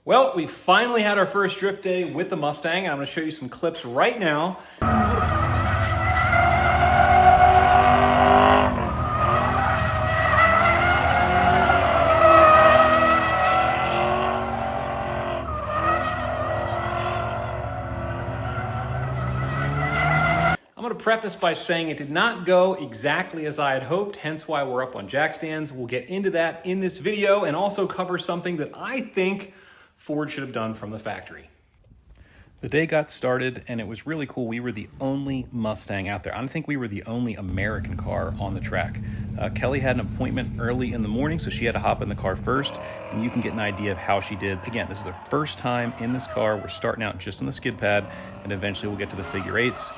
Well, we finally had our first drift day with the Mustang. I'm going to show you some clips right now. I'm going to preface by saying it did not go exactly as I had hoped, hence why we're up on jack stands. We'll get into that in this video and also cover something that I think Ford should have done from the factory. The day got started and it was really cool. We were the only Mustang out there. I don't think we were the only American car on the track. Kelly had an appointment early in the morning, so she had to hop in the car first, and you can get an idea of how she did. Again, this is the first time in this car. We're starting out just on the skid pad, and eventually we'll get to the figure eights.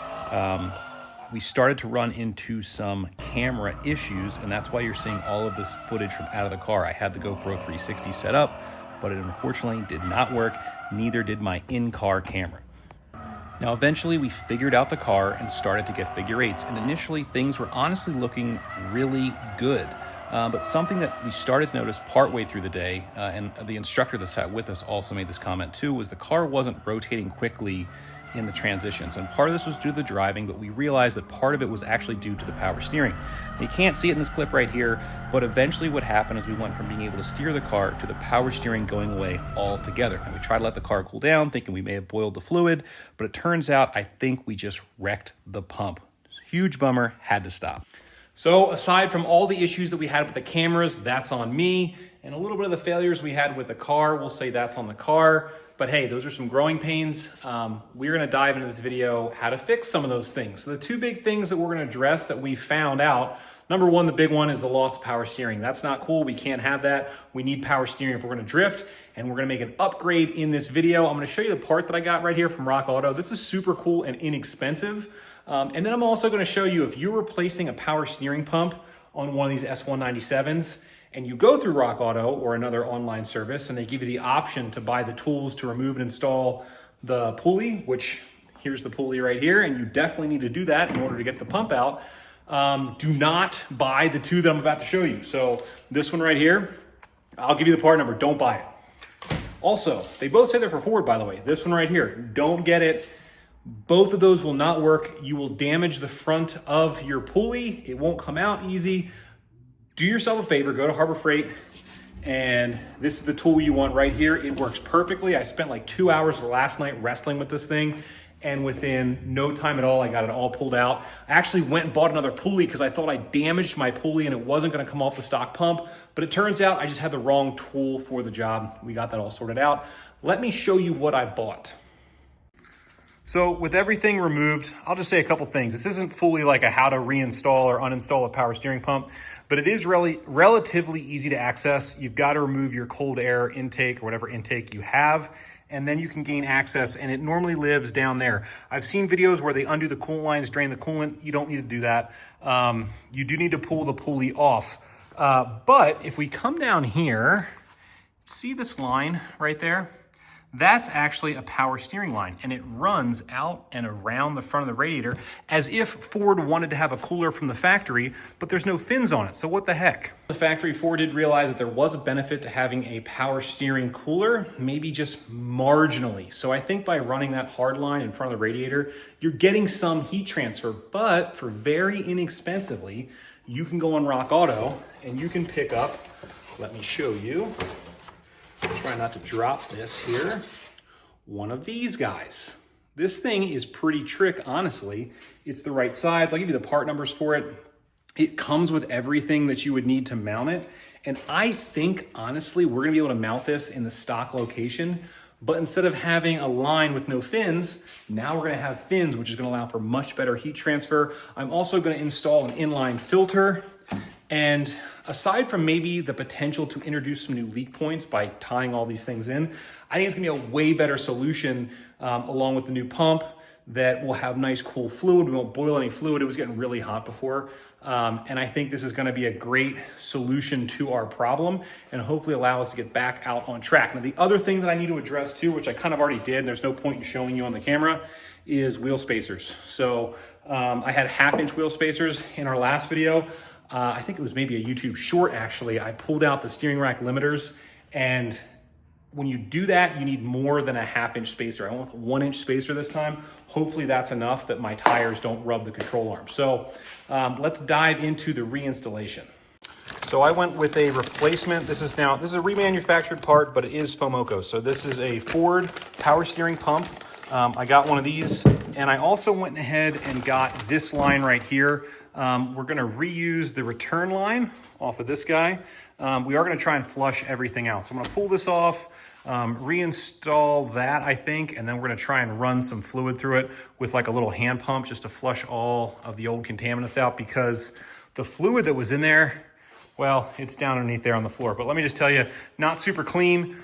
We started to run into some camera issues, and that's why you're seeing all of this footage from out of the car. I had the GoPro 360 set up, but it unfortunately did not work. Neither did my in-car camera. Now, eventually we figured out the car and started to get figure eights, and initially things were honestly looking really good. But something that we started to notice partway through the day, and the instructor that sat with us also made this comment too, was the car wasn't rotating quickly in the transitions. And part of this was due to the driving, but we realized that part of it was actually due to the power steering. Now, you can't see it in this clip right here, but eventually what happened is we went from being able to steer the car to the power steering going away altogether. And we tried to let the car cool down, thinking we may have boiled the fluid, but it turns out I think we just wrecked the pump. Huge bummer, had to stop. So aside from all the issues that we had with the cameras, that's on me. And a little bit of the failures we had with the car, we'll say that's on the car. But hey, those are some growing pains. We're gonna dive into this video how to fix some of those things. So the two big things that we're gonna address that we found out, number one, the big one is the loss of power steering. That's not cool, we can't have that. We need power steering if we're gonna drift, and we're gonna make an upgrade in this video. I'm gonna show you the part that I got right here from Rock Auto. This is super cool and inexpensive. And then I'm also gonna show you if you're replacing a power steering pump on one of these S197s, and you go through Rock Auto or another online service, and they give you the option to buy the tools to remove and install the pulley, which here's the pulley right here, and you definitely need to do that in order to get the pump out. Do not buy the two that I'm about to show you. So this one right here, I'll give you the part number, don't buy it. Also, they both say they're for Ford, by the way. This one right here, don't get it. Both of those will not work. You will damage the front of your pulley. It won't come out easy. Do yourself a favor, go to Harbor Freight, and this is the tool you want right here. It works perfectly. I spent like 2 hours last night wrestling with this thing, and within no time at all, I got it all pulled out. I actually went and bought another pulley because I thought I damaged my pulley and it wasn't gonna come off the stock pump, but it turns out I just had the wrong tool for the job. We got that all sorted out. Let me show you what I bought. So with everything removed, I'll just say a couple things. This isn't fully like a how to reinstall or uninstall a power steering pump, but it is really relatively easy to access. You've got to remove your cold air intake or whatever intake you have, and then you can gain access, and it normally lives down there. I've seen videos where they undo the coolant lines, drain the coolant. You don't need to do that. You do need to pull the pulley off. But if we come down here, see this line right there? That's actually a power steering line, and it runs out and around the front of the radiator as if Ford wanted to have a cooler from the factory, but there's no fins on it, so what the heck? The factory Ford did realize that there was a benefit to having a power steering cooler, maybe just marginally. So I think by running that hard line in front of the radiator, you're getting some heat transfer, but for very inexpensively, you can go on Rock Auto and you can pick up, let me show you. Try not to drop this here. One of these guys. This thing is pretty trick, honestly. It's the right size. I'll give you the part numbers for it. It comes with everything that you would need to mount it. And I think, honestly, we're gonna be able to mount this in the stock location, but instead of having a line with no fins, now we're gonna have fins, which is gonna allow for much better heat transfer. I'm also gonna install an inline filter. And aside from maybe the potential to introduce some new leak points by tying all these things in, I think it's gonna be a way better solution along with the new pump that will have nice cool fluid. We won't boil any fluid. It was getting really hot before. And I think this is gonna be a great solution to our problem and hopefully allow us to get back out on track. Now, the other thing that I need to address too, which I kind of already did, and there's no point in showing you on the camera, is wheel spacers. So I had 1/2-inch wheel spacers in our last video. I think it was maybe a YouTube short actually. I pulled out the steering rack limiters, and when you do that, you need more than a 1/2-inch spacer. I went with a 1-inch spacer this time. Hopefully that's enough that my tires don't rub the control arm. So let's dive into the reinstallation. So I went with a replacement. This is a remanufactured part, but it is Fomoco. So this is a Ford power steering pump. I got one of these, and I also went ahead and got this line right here. We're gonna reuse the return line off of this guy. We are gonna try and flush everything out. So I'm gonna pull this off, reinstall that, I think, and then we're gonna try and run some fluid through it with like a little hand pump just to flush all of the old contaminants out, because the fluid that was in there, well, it's down underneath there on the floor. But let me just tell you, not super clean.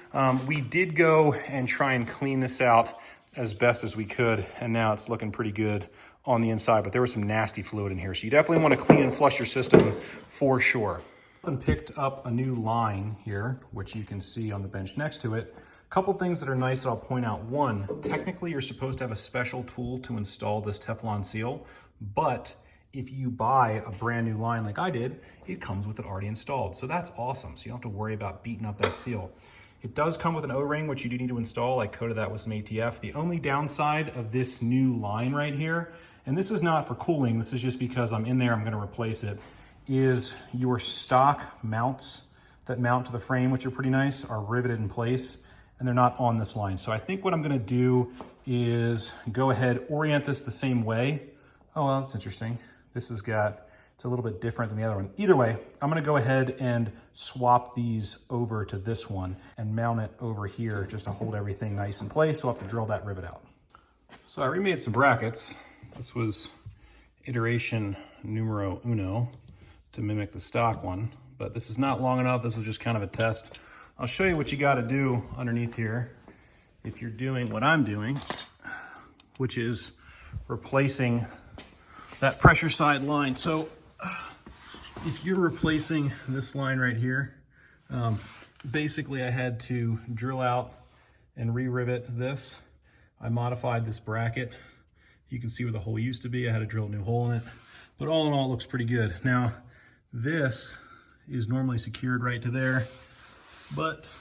We did go and try and clean this out as best as we could, and now it's looking pretty good on the inside, but there was some nasty fluid in here. So you definitely want to clean and flush your system for sure. And picked up a new line here, which you can see on the bench next to it. A couple things that are nice that I'll point out. One, technically you're supposed to have a special tool to install this Teflon seal, but if you buy a brand new line like I did, it comes with it already installed. So that's awesome. So you don't have to worry about beating up that seal. It does come with an O-ring, which you do need to install. I coated that with some ATF. The only downside of this new line right here, and this is not for cooling, this is just because I'm in there, I'm gonna replace it, is your stock mounts that mount to the frame, which are pretty nice, are riveted in place, and they're not on this line. So I think what I'm gonna do is go ahead, orient this the same way. Oh, well, that's interesting. This has got, it's a little bit different than the other one. Either way, I'm gonna go ahead and swap these over to this one and mount it over here just to hold everything nice in place. So I'll have to drill that rivet out. So I remade some brackets. This was iteration numero uno to mimic the stock one, but this is not long enough. This was just kind of a test. I'll show you what you gotta do underneath here if you're doing what I'm doing, which is replacing that pressure side line. So if you're replacing this line right here, basically I had to drill out and re-rivet this. I modified this bracket. You can see where the hole used to be. I had to drill a new hole in it. But all in all, it looks pretty good. Now, this is normally secured right to there, but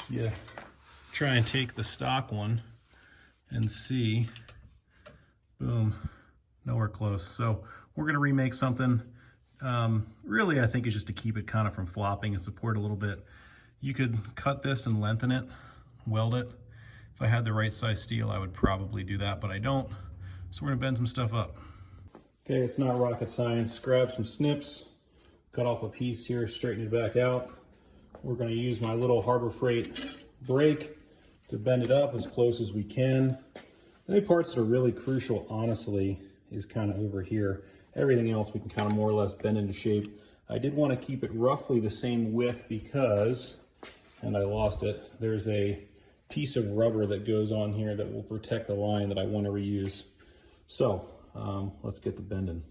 yeah, try and take the stock one and see, boom, nowhere close. So we're gonna remake something. Really, I think it's just to keep it kind of from flopping and support a little bit. You could cut this and lengthen it, weld it. If I had the right size steel, I would probably do that, but I don't. So we're gonna bend some stuff up. Okay, it's not rocket science. Grab some snips, cut off a piece here, straighten it back out. We're gonna use my little Harbor Freight brake to bend it up as close as we can. The only parts that are really crucial, honestly, is kind of over here. Everything else we can kind of more or less bend into shape. I did want to keep it roughly the same width because, and I lost it, there's a piece of rubber that goes on here that will protect the line that I want to reuse. So let's get to bending.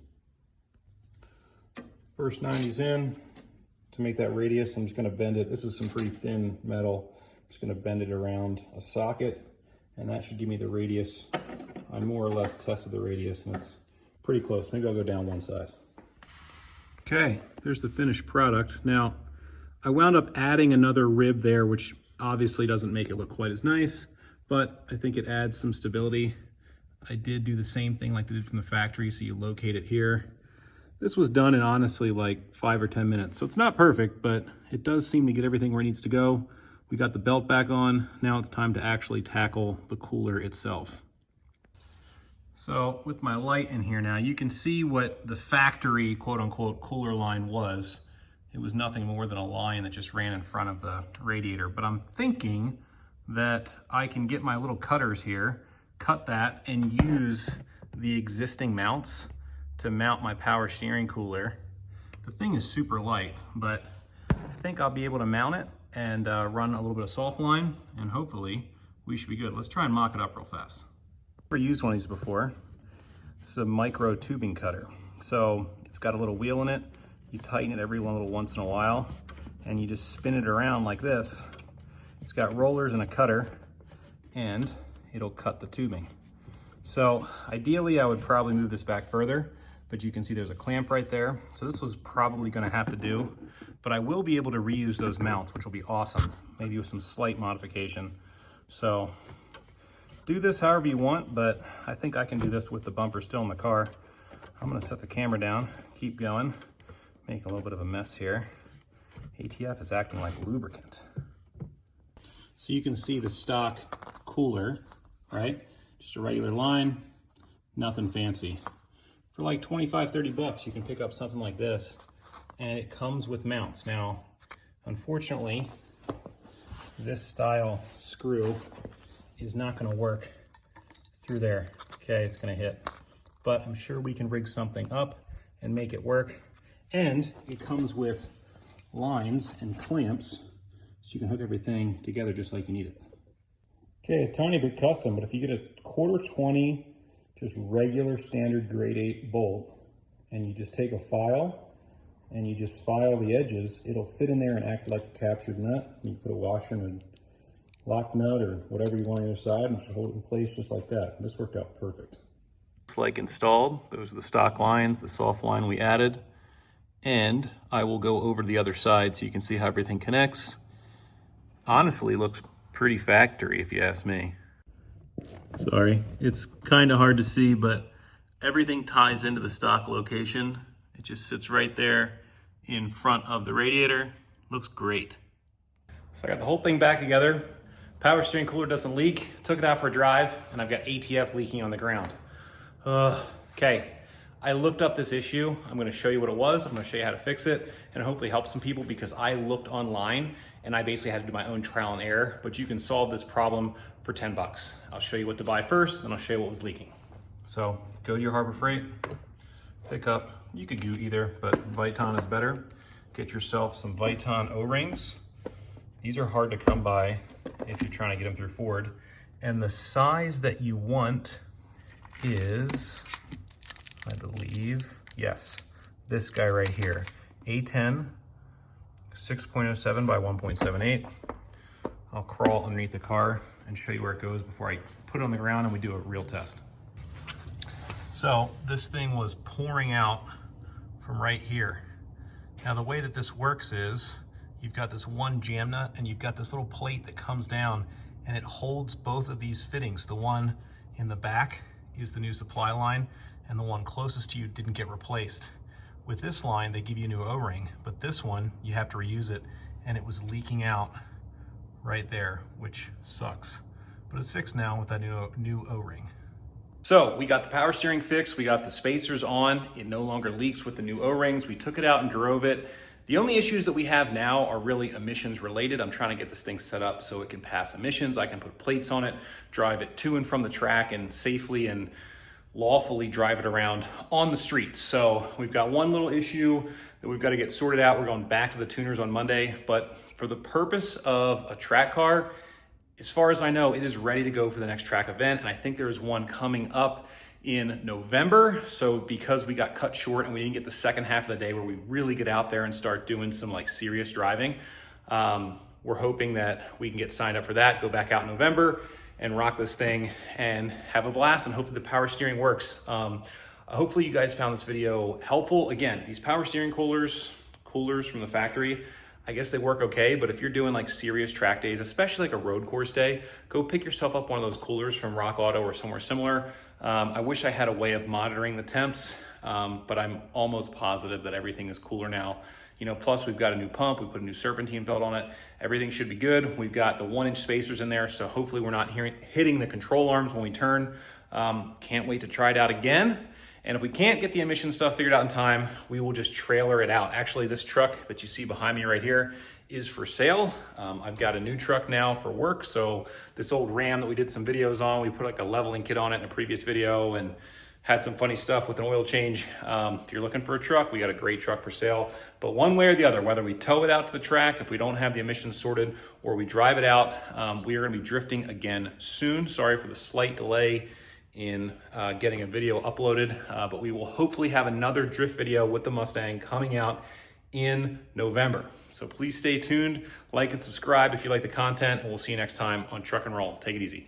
First 90's in. To make that radius, I'm just going to bend it. This is some pretty thin metal. I'm just going to bend it around a socket, and that should give me the radius. I more or less tested the radius, and it's pretty close. Maybe I'll go down one size. Okay, there's the finished product. Now, I wound up adding another rib there, which obviously doesn't make it look quite as nice, but I think it adds some stability. I did do the same thing like they did from the factory, so you locate it here. This was done in honestly like 5 or 10 minutes. So it's not perfect, but it does seem to get everything where it needs to go. We got the belt back on. Now it's time to actually tackle the cooler itself. So with my light in here now, you can see what the factory quote unquote cooler line was. It was nothing more than a line that just ran in front of the radiator. But I'm thinking that I can get my little cutters here, cut that, and use the existing mounts to mount my power steering cooler. The thing is super light, but I think I'll be able to mount it and run a little bit of soft line, and hopefully we should be good. Let's try and mock it up real fast. I've never used one of these before. This is a micro tubing cutter. So it's got a little wheel in it. You tighten it every little once in a while, and you just spin it around like this. It's got rollers and a cutter, and it'll cut the tubing. So ideally I would probably move this back further, but you can see there's a clamp right there. So this was probably gonna have to do, but I will be able to reuse those mounts, which will be awesome, maybe with some slight modification. So do this however you want, but I think I can do this with the bumper still in the car. I'm gonna set the camera down, keep going, make a little bit of a mess here. ATF is acting like lubricant. So you can see the stock cooler, right? Just a regular line, nothing fancy. For like 25, 30 bucks, you can pick up something like this, and it comes with mounts. Now, unfortunately, this style screw is not gonna work through there. Okay, it's gonna hit. But I'm sure we can rig something up and make it work. And it comes with lines and clamps, so you can hook everything together just like you need it. Okay, a tiny bit custom, but if you get a 1/4-20, just regular standard grade 8 bolt, and you just take a file and you just file the edges, it'll fit in there and act like a captured nut. You put a washer and a lock nut or whatever you want on your side and just hold it in place just like that. This worked out perfect. Looks like installed. Those are the stock lines, the soft line we added. And I will go over to the other side so you can see how everything connects. Honestly, looks pretty factory if you ask me. Sorry, it's kind of hard to see, but everything ties into the stock location. It just sits right there in front of the radiator. Looks great. So I got the whole thing back together. Power steering cooler doesn't leak. Took it out for a drive, and I've got ATF leaking on the ground. Okay, I looked up this issue. I'm gonna show you what it was. I'm gonna show you how to fix it and hopefully help some people, because I looked online and I basically had to do my own trial and error, but you can solve this problem for 10 bucks. I'll show you what to buy first, then I'll show you what was leaking. So go to your Harbor Freight, pick up, you could do either, but Viton is better. Get yourself some Viton O-rings. These are hard to come by if you're trying to get them through Ford. And the size that you want is, I believe, yes, this guy right here, A10, 6.07 by 1.78. I'll crawl underneath the car and show you where it goes before I put it on the ground and we do a real test. So this thing was pouring out from right here. Now the way that this works is you've got this one jam nut and you've got this little plate that comes down and it holds both of these fittings. The one in the back is the new supply line, and the one closest to you didn't get replaced. With this line, they give you a new O-ring, but this one, you have to reuse it, and it was leaking out right there, which sucks. But it's fixed now with that new O-ring. So we got the power steering fixed, we got the spacers on, it no longer leaks with the new O-rings, we took it out and drove it. The only issues that we have now are really emissions related. I'm trying to get this thing set up so it can pass emissions. I can put plates on it, drive it to and from the track, and safely and lawfully drive it around on the streets. So we've got one little issue that we've got to get sorted out. We're going back to the tuners on Monday, but for the purpose of a track car, as far as I know, it is ready to go for the next track event. And I think there's one coming up in November. So because we got cut short and we didn't get the second half of the day where we really get out there and start doing some like serious driving, we're hoping that we can get signed up for that, go back out in November and rock this thing and have a blast, and hopefully the power steering works. Hopefully you guys found this video helpful. Again, these power steering coolers from the factory, I guess they work okay, but if you're doing like serious track days, especially like a road course day, go pick yourself up one of those coolers from Rock Auto or somewhere similar. I wish I had a way of monitoring the temps, but I'm almost positive that everything is cooler now. You know, plus we've got a new pump, we put a new Serpentine belt on it. Everything should be good. We've got the 1-inch spacers in there, so hopefully we're not hitting the control arms when we turn. Can't wait to try it out again. And if we can't get the emission stuff figured out in time, we will just trailer it out. Actually, this truck that you see behind me right here is for sale. I've got a new truck now for work. So this old Ram that we did some videos on, we put like a leveling kit on it in a previous video and had some funny stuff with an oil change. If you're looking for a truck, we got a great truck for sale. But one way or the other, whether we tow it out to the track, if we don't have the emissions sorted, or we drive it out, we are gonna be drifting again soon. Sorry for the slight delay in getting a video uploaded, but we will hopefully have another drift video with the Mustang coming out in November. So please stay tuned, like and subscribe if you like the content, and we'll see you next time on Truck and Roll. Take it easy.